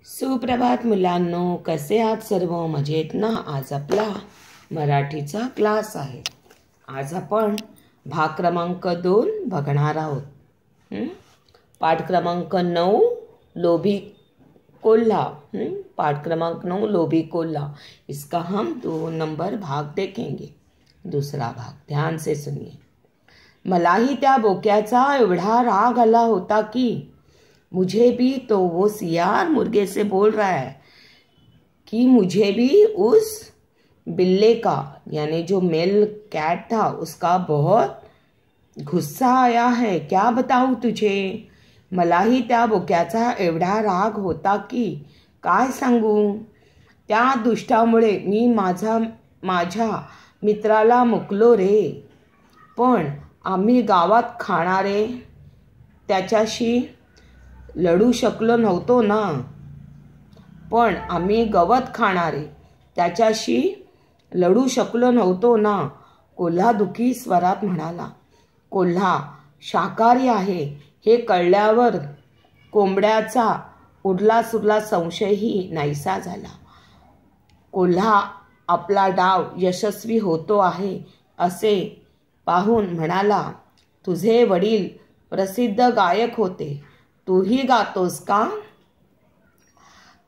सुप्रभात मुलांनो, कसे आहात सर्व? मजेत ना? आज आपला मराठीचा क्लास आहे. आज आपण भाग क्रमांक 2 बघणार आहोत. पाठ क्रमांक 9 लोभी कोल्हा. पाठ क्रमांक 9 लोभी कोल्हा. इसका हम 2 नंबर भाग देखेंगे. दूसरा भाग ध्यान से सुनिए. मलाही त्या बोक्याचा एवढा राग आला होता की मुझे भी, तो वो सियार मुर्गे से बोल रहा है कि मुझे भी उस बिल्ले का, यानी जो मेल कैट था, उसका बहुत गुस्सा आया है. क्या बताऊं तुझे? मलाही त्या बोक्याचा एवढा राग होता की काय सांगू. त्या दुष्टामुळे मी माझ्या मित्राला मुकलो रे. पण आम्ही गावात खाणारे त्याच्याशी लढू शकलो नव्हतो ना. पण आम्ही गवत खाणारे त्याच्याशी लढू शकलो नव्हतो ना. कोल्हा दुखी स्वरात म्हणाला. कोल्हा शाकाहारी आहे हे कळल्यावर कोंबड्याचा उडला सुरला संशयही नाहीसा झाला. कोल्हा आपला डाव यशस्वी होतो आहे असे पाहून म्हणाला, तुझे वडील प्रसिद्ध गायक होते, तू ही गातोस का?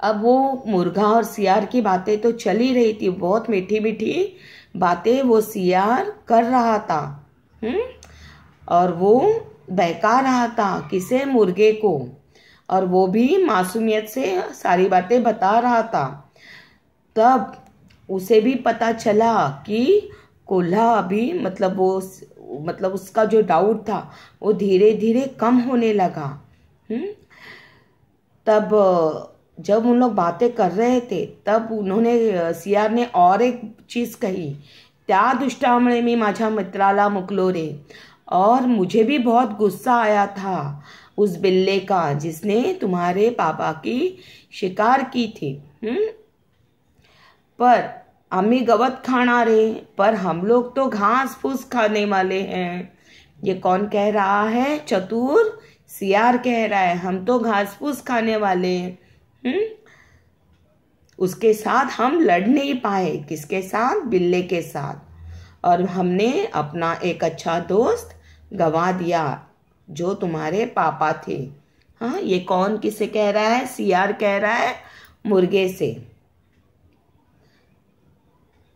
अब वो मुर्गा और सियार की बातें तो चल ही रही थी. बहुत मीठी मीठी बातें वो सियार कर रहा था. और वो बहका रहा था किसे? मुर्गे को. और वो भी मासूमियत से सारी बातें बता रहा था. तब उसे भी पता चला कि कोल्हा अभी मतलब उसका जो डाउट था वो धीरे धीरे कम होने लगा. तब जब उन लोग बातें कर रहे थे तब सियार ने और एक चीज कही. त्या दुष्टामुळे मी माझ्या मित्राला मुकलो रे. और मुझे भी बहुत गुस्सा आया था उस बिल्ले का जिसने तुम्हारे पापा की शिकार की थी. पर आम्ही गवत खाणारे, पर हम लोग तो घास फूस खाने वाले हैं. ये कौन कह रहा है? चतुर सियार कह रहा है, हम तो घास फूस खाने वाले हैं. उसके साथ हम लड़ नहीं पाए. किसके साथ? बिल्ले के साथ. और हमने अपना एक अच्छा दोस्त गंवा दिया जो तुम्हारे पापा थे. हाँ, ये कौन किसे कह रहा है? सियार कह रहा है मुर्गे से.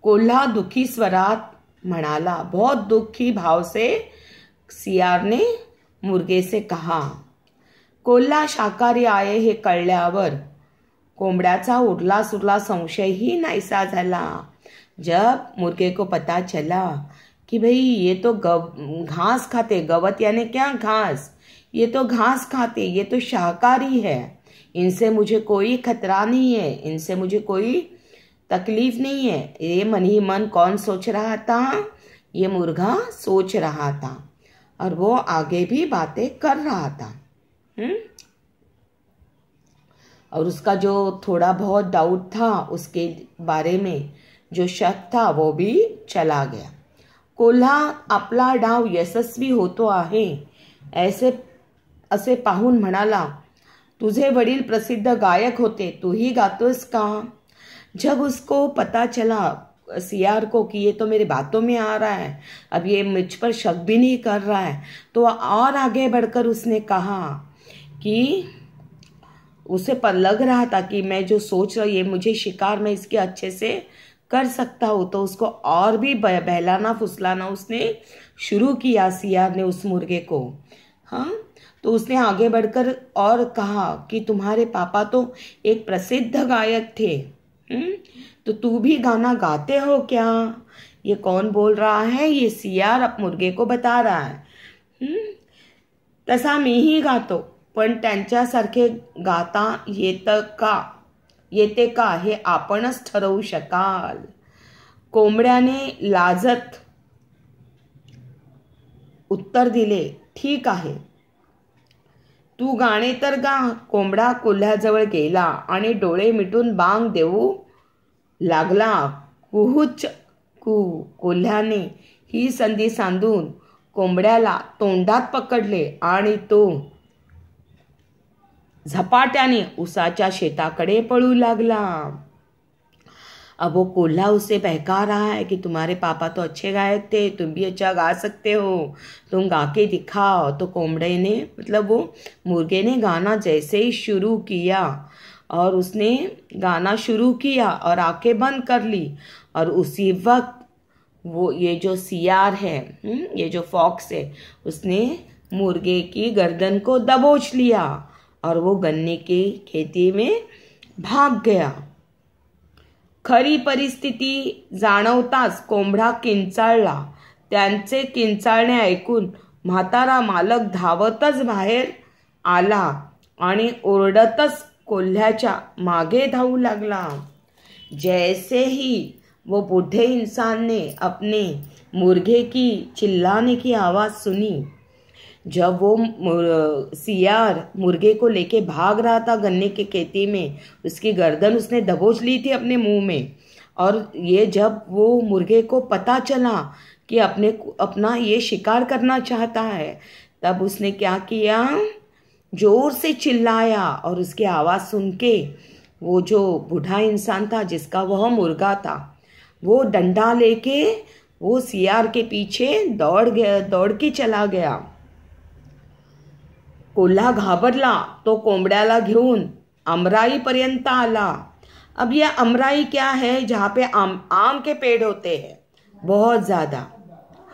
कोल्हा दुखी स्वरात म्हणाला. बहुत दुखी भाव से सियार ने मुर्गे से कहा. कोल्हा शाकाहारी आहे हे कळल्यावर कोंबड्याचा उरला सुरला संशयही नाहीसा झाला. जब मुर्गे को पता चला कि भाई ये तो घास खाते, गवत यानी क्या? घास. ये तो घास खाते, ये तो शाकाहारी है, इनसे मुझे कोई खतरा नहीं है, इनसे मुझे कोई तकलीफ नहीं है. ये मन ही मन कौन सोच रहा था? ये मुर्गा सोच रहा था. और वो आगे भी बातें कर रहा था. और उसका जो थोड़ा बहुत डाउट था उसके बारे में, जो शक था, वो भी चला गया. कोल्हा आपला डाव यशस्वी होतो आहे असे पाहून म्हणाला, तुझे वडील प्रसिद्ध गायक होते, तू ही गातोस का? जब उसको पता चला सियार को कि ये तो मेरी बातों में आ रहा है, अब ये मुझ पर शक भी नहीं कर रहा है, तो और आगे बढ़कर उसने कहा कि उसे पर लग रहा था कि मैं जो सोच रहा हूँ ये मुझे शिकार में इसके अच्छे से कर सकता हूँ. तो उसको और भी बहलाना फुसलाना उसने शुरू किया सियार ने उस मुर्गे को. हाँ, तो उसने आगे बढ़कर और कहा कि तुम्हारे पापा तो एक प्रसिद्ध गायक थे. तो तू भी गाना गाते हो क्या? ये कौन बोल रहा है? ये सियार अब मुर्गे को बता रहा है. तसा मीही गातो, पण त्यांच्यासारखे गाता येते का हे आपणच ठरवू शकाल. कोंबड्याने लाजत उत्तर दिले, ठीक आहे, तू गाणे तर गा. कोंबडा कोल्ह्याजवळ गेला आणि डोळे मिटून बांग देऊ लागला. कुहुच कू. कोल्ह्याने ही संधी सांधून कोंबड्याला तोंडात पकडले आणि तो झपाट्याने उसाच्या शेताकडे पळू लागला। अब वो कोल्हा उसे बहका रहा है कि तुम्हारे पापा तो अच्छे गायक थे, तुम भी अच्छा गा सकते हो, तुम गा के दिखाओ। तो कोंबड़े ने मतलब वो मुर्गे ने गाना जैसे ही शुरू किया और उसने गाना शुरू किया और आंखें बंद कर ली, और उसी वक्त वो ये जो सियार है, ये जो फॉक्स है, उसने मुर्गे की गर्दन को दबोच लिया और वो गन्ने की खेती में भाग गया। खरी परिस्थिती जाणवताच कोंबडा किंचाळला। त्यांचे किंचाळणे ऐकून म्हातारा मालक धावतच बाहेर आला आणि ओरडतच कोल्ह्याच्या मागे धावू लागला। जैसे ही वो बूढ़े इंसान ने अपने मुर्गे की चिल्लाने की आवाज़ सुनी, जब वो सियार मुर्गे को लेके भाग रहा था गन्ने की खेती में, उसकी गर्दन उसने दबोच ली थी अपने मुंह में, और ये जब वो मुर्गे को पता चला कि अपना ये शिकार करना चाहता है, तब उसने क्या किया, जोर से चिल्लाया। और उसकी आवाज़ सुन के वो जो बूढ़ा इंसान था जिसका वह मुर्गा था, वो डंडा लेके वो सियार के पीछे दौड़ के चला गया। कोल्हा घाबरला तो कोंबड्याला घेऊन अमराईपर्यंत आला। अब यह अमराई क्या है, जहाँ पे आम के पेड़ होते हैं बहुत ज़्यादा,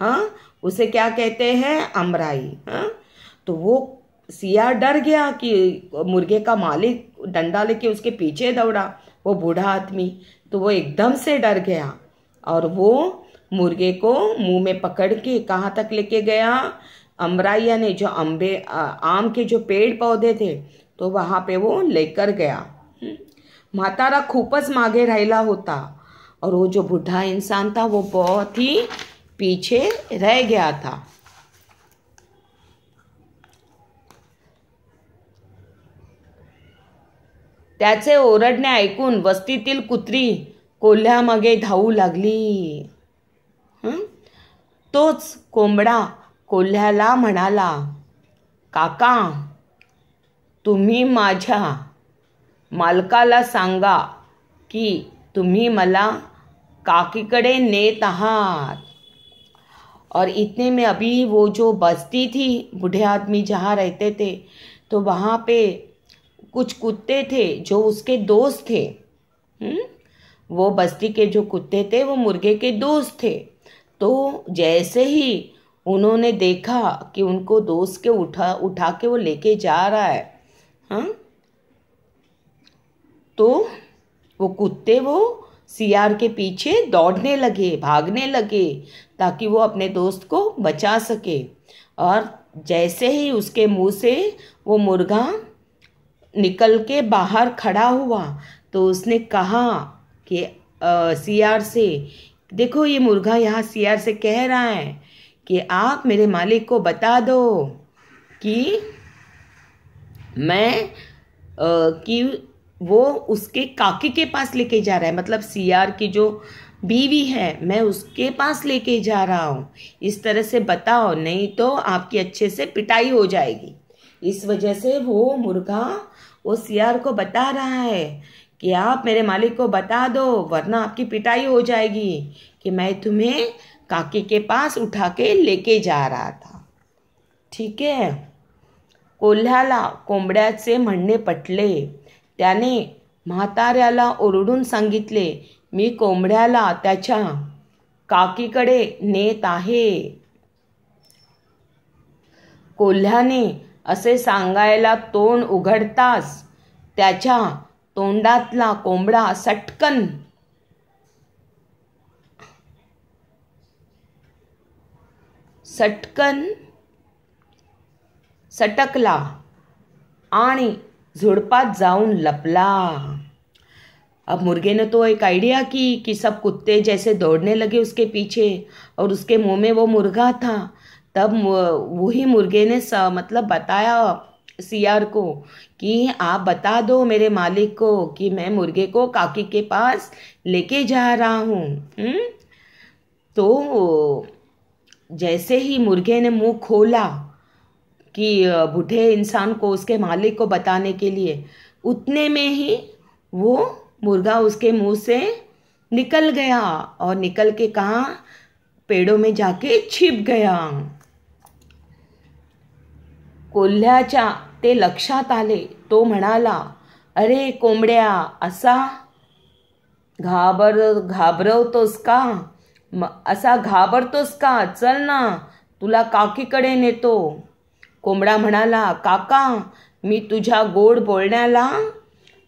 हाँ, उसे क्या कहते हैं, अमराई। हाँ, तो वो सियार डर गया कि मुर्गे का मालिक डंडा लेके उसके पीछे दौड़ा, वो बूढ़ा आदमी, तो वो एकदम से डर गया और वो मुर्गे को मुंह में पकड़ के कहाँ तक लेके गया, अमराई यानी जो आम के जो पेड़ पौधे थे, तो वहाँ पे वो लेकर गया। म्हातारा खूपच मागे राहिला होता और वो जो बूढ़ा इंसान था वो बहुत ही पीछे रह गया था। त्याचे ओरडणे ऐकून वस्तीतील कुत्री कोल्ह्यामागे धावू लागली। तोच कोंबडा कोल्ह्याला म्हणाला, काका, तुम्ही माझ्या मालकाला सांगा की तुम्ही मला काकीकडे नेत आहात। और इतने में अभी वो जो बस्ती थी, बूढ़े आदमी जहाँ रहते थे, तो वहाँ पे कुछ कुत्ते थे जो उसके दोस्त थे। वो बस्ती के जो कुत्ते थे वो मुर्गे के दोस्त थे। तो जैसे ही उन्होंने देखा कि उनको दोस्त के उठा के वो लेके जा रहा है, हाँ, तो वो कुत्ते वो सियार के पीछे दौड़ने लगे, भागने लगे, ताकि वो अपने दोस्त को बचा सके। और जैसे ही उसके मुंह से वो मुर्गा निकल के बाहर खड़ा हुआ, तो उसने कहा कि सियार से, देखो ये मुर्गा यहाँ सियार से कह रहा है कि आप मेरे मालिक को बता दो कि मैं कि वो उसके काकी के पास लेके जा रहा है, मतलब सियार की जो बीवी है, मैं उसके पास लेके जा रहा हूँ, इस तरह से बताओ, नहीं तो आपकी अच्छे से पिटाई हो जाएगी। इस वजह से वो मुर्गा वो सियार को बता रहा है कि आप मेरे मालिक को बता दो, वरना आपकी पिटाई हो जाएगी, कि मैं तुम्हें काकी के पास उठा के लेके जा रहा था। ठीक है। कोल्ह्याला कोंबड्याचे म्हणणे पटले। त्याने म्हाताऱ्याला ओरडून सांगितले, मी कोंबड्याला त्याच्या काकीकडे नेत आहे। कोल्ह्याने असे सांगायला तोंड उघडताच त्याच्या तोंडातला कोंबडा सटकला आणि झुडपात जाऊन लपला। अब मुर्गे ने तो एक आइडिया की कि सब कुत्ते जैसे दौड़ने लगे उसके पीछे और उसके मुंह में वो मुर्गा था। तब वही मुर्गे ने मतलब बताया सियार को कि आप बता दो मेरे मालिक को कि मैं मुर्गे को काकी के पास लेके जा रहा हूँ। तो जैसे ही मुर्गे ने मुंह खोला कि बूढ़े इंसान को उसके मालिक को बताने के लिए, उतने में ही वो मुर्गा उसके मुंह से निकल गया और निकल के कहाँ, पेड़ों में जाके छिप गया. कोल्ह्याच्या ते लक्षात आले. तो म्हणाला, अरे कोंबड्या, असा घाबरवतोस का? असा घाबरतोस का? चल ना, तुला काकीकडे नेतो. कोंबडा म्हणाला, काका, मी तुझ्या गोड बोलण्याला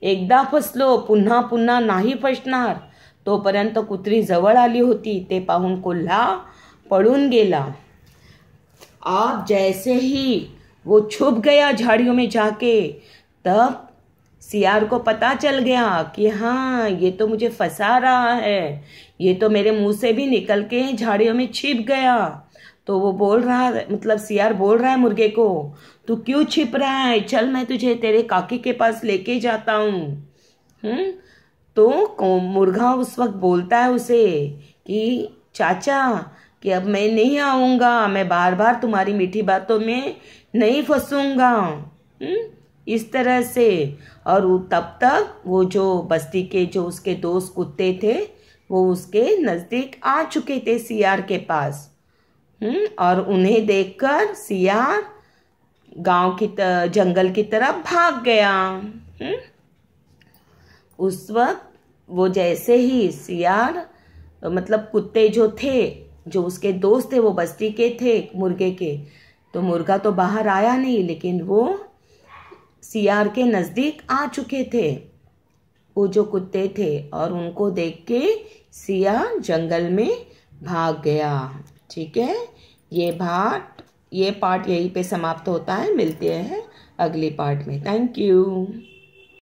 एकदा फसलो, पुन्हा पुन्हा नाही फसणार. तोपर्यंत कुत्री जवळ आली होती. ते पाहून कोल्हा पळून गेला. अब जैसे ही वो छुप गया झाड़ियों में जाके, तब सियार को पता चल गया कि हाँ, ये तो मुझे फंसा रहा है, ये तो मेरे मुंह से भी निकल के झाड़ियों में छिप गया. तो वो बोल रहा, मतलब सियार बोल रहा है मुर्गे को, तू क्यों छिप रहा है? चल, मैं तुझे तेरे काकी के पास लेके जाता हूँ. तो मुर्गा उस वक्त बोलता है उसे कि चाचा, कि अब मैं नहीं आऊँगा, मैं बार बार तुम्हारी मीठी बातों में नहीं फंसूंगा. इस तरह से. और तब तक वो जो बस्ती के जो उसके दोस्त कुत्ते थे, वो उसके नज़दीक आ चुके थे सियार के पास. और उन्हें देखकर सियार गांव की जंगल की तरफ भाग गया. उस वक्त वो जैसे ही सियार, मतलब कुत्ते जो थे, जो उसके दोस्त थे, वो बस्ती के थे मुर्गे के, तो मुर्गा तो बाहर आया नहीं, लेकिन वो सियार के नज़दीक आ चुके थे वो जो कुत्ते थे. और उनको देख के सियार जंगल में भाग गया. ठीक है, ये पार्ट यहीं पे समाप्त होता है. मिलते हैं अगली पार्ट में. Thank you.